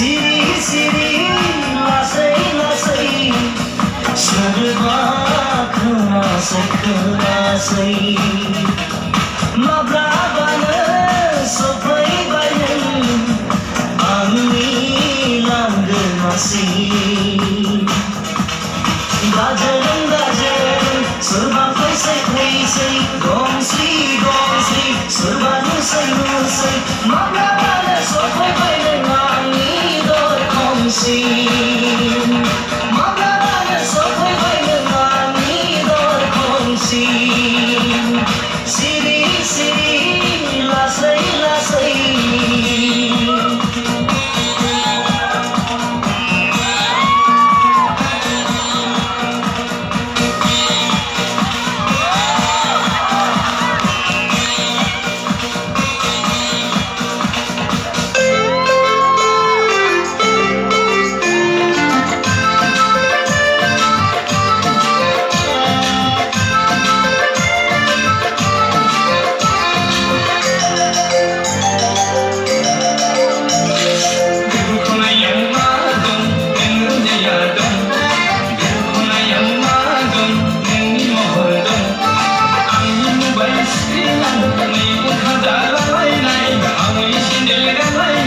सिरि सिरि लासै लासै सोरबा खोनासै खोनासै माब्लाबानो सफैबाय नों आंनि लांगोनासिम गाजों गाजों सोरबा फैसै फैसै गंसि गंसि सोरबा नुसै नुसै माब्लाबानो सफैबाय नों आंनि दरखंसिम माब्लाबानो सफैबाय नों आंनि दरखंसिम सिरि सिरि लासै लासै Hãy subscribe cho kênh Ghiền Mì Gõ để không bỏ lỡ những video hấp dẫn